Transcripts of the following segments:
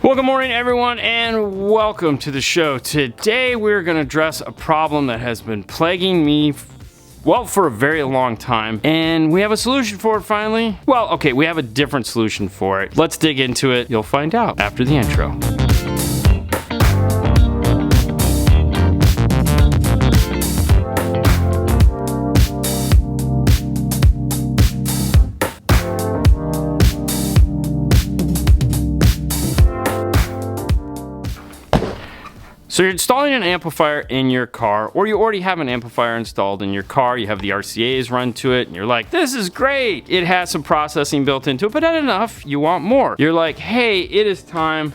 Well, good morning everyone and welcome to the show. Today we're going to address a problem that has been plaguing me for a very long time, and we have a solution for it finally. Well, okay, we have a different solution for it. Let's dig into it. You'll find out after the intro. So you're installing an amplifier in your car, or you already have an amplifier installed in your car. You have the RCAs run to it, and you're like, this is great. It has some processing built into it, but not enough. You want more. You're like, hey, it is time.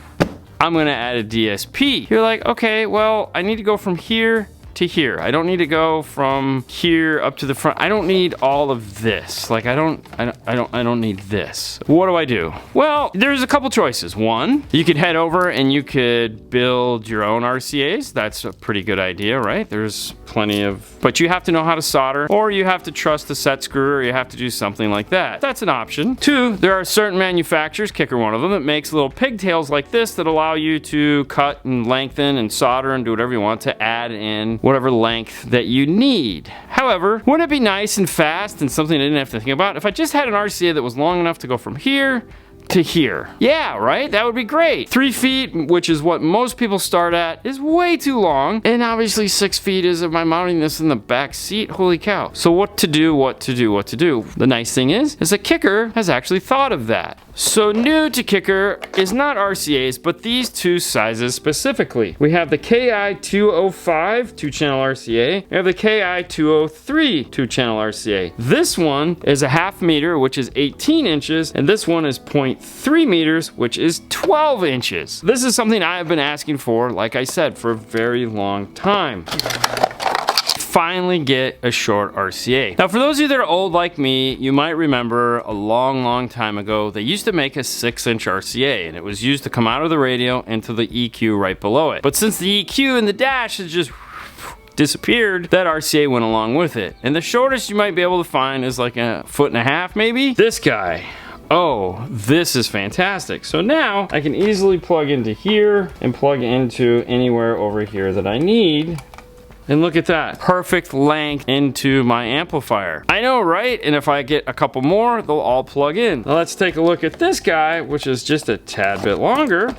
I'm gonna add a DSP. You're like, okay, well, I need to go from here to here. I don't need to go from here up to the front. I don't need all of this. Like I don't need this. What do I do? Well, there's a couple choices. One, you could head over and you could build your own RCAs. That's a pretty good idea, right? There's plenty of, but you have to know how to solder, or you have to trust the set screw, or you have to do something like that. That's an option. Two, there are certain manufacturers, Kicker one of them, that makes little pigtails like this that allow you to cut and lengthen and solder and do whatever you want to add in whatever length that you need. However, wouldn't it be nice and fast and something I didn't have to think about if I just had an RCA that was long enough to go from here to here? Yeah, right? That would be great. 3 feet, which is what most people start at, is way too long. And obviously 6 feet is, am I mounting this in the back seat? Holy cow. So what to do? The nice thing is that Kicker has actually thought of that. So new to Kicker is not RCAs, but these two sizes specifically. We have the KI205 2-channel RCA. We have the KI203 2-channel RCA. This one is a 1/2 meter, which is 18 inches, and this one is 0.3 meters, which is 12 inches. This is something I have been asking for, like I said, for a very long time. Finally get a short RCA. Now for those of you that are old like me, you might remember a long time ago they used to make a 6-inch RCA, and it was used to come out of the radio into the EQ right below it. But since the EQ and the dash has just disappeared, that RCA went along with it. And the shortest you might be able to find is like 1.5 feet maybe. This guy. Oh, this is fantastic. So now I can easily plug into here and plug into anywhere over here that I need. And look at that, perfect length into my amplifier. I know, right? And if I get a couple more, they'll all plug in. Now let's take a look at this guy, which is just a tad bit longer.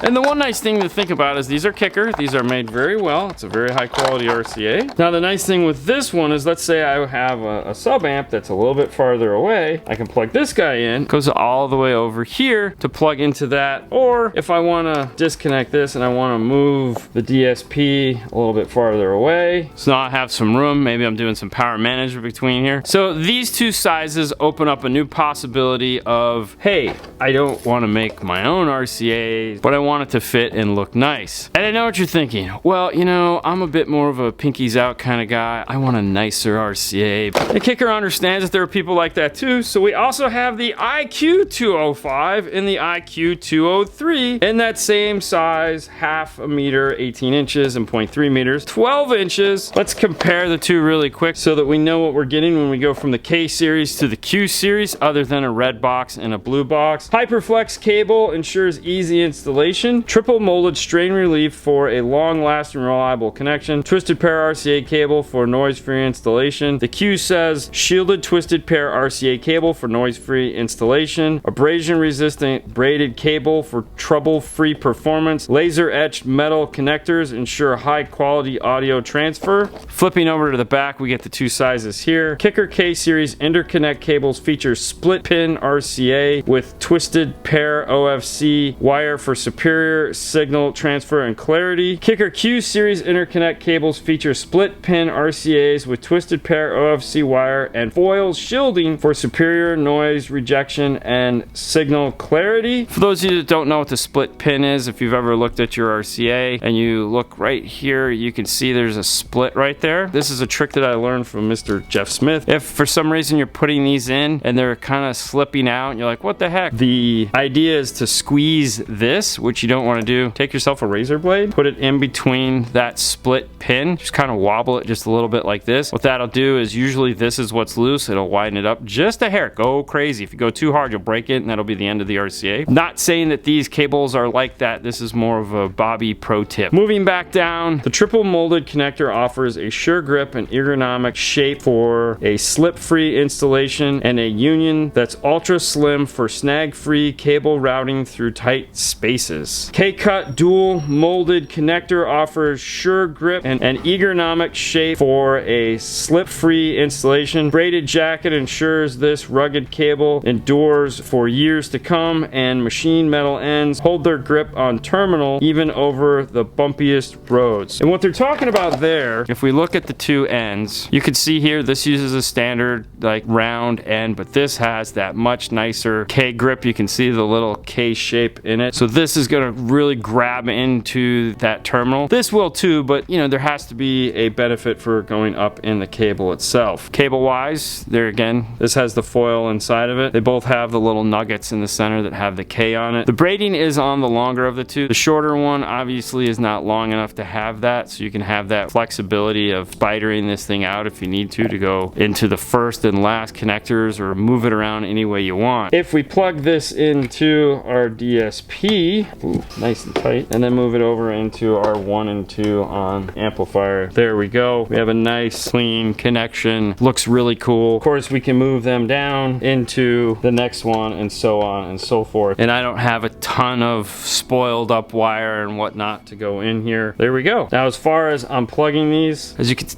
And the one nice thing to think about is these are Kicker. These are made very well. It's a very high quality RCA. Now the nice thing with this one is, let's say I have a sub amp that's a little bit farther away. I can plug this guy in, goes all the way over here to plug into that. Or if I want to disconnect this and I want to move the DSP a little bit farther away, so now I have some room. Maybe I'm doing some power management between here. So these two sizes open up a new possibility of, hey, I don't want to make my own RCA, but I want it to fit and look nice. And I know what you're thinking. Well, you know, I'm a bit more of a pinkies out kind of guy. I want a nicer RCA. The Kicker understands that there are people like that too. So we also have the IQ205 and the IQ203 in that same size, 1/2 meter, 18 inches, and 0.3 meters, 12 inches. Let's compare the two really quick so that we know what we're getting when we go from the K series to the Q series, other than a red box and a blue box. Hyperflex cable ensures easy installation. Triple molded strain relief for a long-lasting, reliable connection. Twisted pair RCA cable for noise-free installation. The Q says shielded twisted pair RCA cable for noise-free installation. Abrasion-resistant braided cable for trouble-free performance. Laser-etched metal connectors ensure high-quality audio transfer. Flipping over to the back, we get the two sizes here. Kicker K-Series interconnect cables feature split-pin RCA with twisted pair OFC wire for superior signal transfer and clarity. Kicker Q series interconnect cables feature split pin RCAs with twisted pair OFC wire and foil shielding for superior noise rejection and signal clarity. For those of you that don't know what the split pin is, if you've ever looked at your RCA and you look right here, you can see there's a split right there. This is a trick that I learned from Mr. Jeff Smith. If for some reason you're putting these in and they're kind of slipping out and you're like, what the heck? The idea is to squeeze this, which what you don't want to do, take yourself a razor blade, put it in between that split pin, just kind of wobble it just a little bit like this. What that'll do is usually this is what's loose. It'll widen it up just a hair. Go crazy. If you go too hard, you'll break it, and that'll be the end of the RCA. Not saying that these cables are like that. This is more of a Bobby pro tip. Moving back down, the triple molded connector offers a sure grip and ergonomic shape for a slip-free installation and a union that's ultra slim for snag-free cable routing through tight spaces. K-cut dual molded connector offers sure grip and an ergonomic shape for a slip-free installation. Braided jacket ensures this rugged cable endures for years to come, and machine metal ends hold their grip on terminal even over the bumpiest roads. And what they're talking about there, if we look at the two ends, you can see here this uses a standard like round end, but this has that much nicer K grip. You can see the little K shape in it. So this is gonna really grab into that terminal. This will too, but you know, there has to be a benefit for going up in the cable itself. Cable wise, there again, this has the foil inside of it. They both have the little nuggets in the center that have the K on it. The braiding is on the longer of the two. The shorter one obviously is not long enough to have that, so you can have that flexibility of spidering this thing out if you need to go into the first and last connectors or move it around any way you want. If we plug this into our DSP, ooh, nice and tight, and then move it over into our 1 and 2 on amplifier, there we go. We have a nice clean connection. Looks really cool. Of course, we can move them down into the next one and so on and so forth. And I don't have a ton of spoiled up wire and whatnot to go in here. There we go. Now, as far as unplugging these, as you can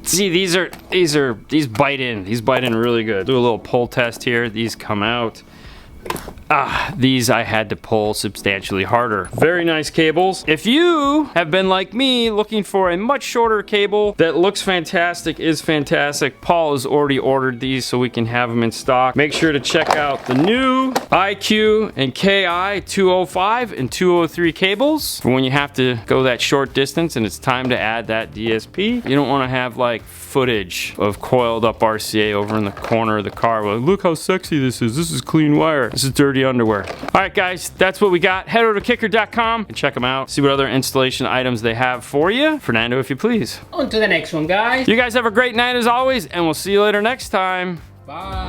see, these bite in. These bite in really good. Do a little pull test here. These come out. These I had to pull substantially harder. Very nice cables. If you have been like me looking for a much shorter cable that looks fantastic, is fantastic, Paul has already ordered these so we can have them in stock. Make sure to check out the new IQ and KI 205 and 203 cables for when you have to go that short distance and it's time to add that DSP. You don't want to have like footage of coiled up RCA over in the corner of the car. Well, look how sexy this is. This is clean wire. This is dirty underwear. All right, guys, that's what we got. Head over to kicker.com and check them out. See what other installation items they have for you. Fernando, if you please. On to the next one, guys. You guys have a great night as always, and we'll see you later next time. Bye.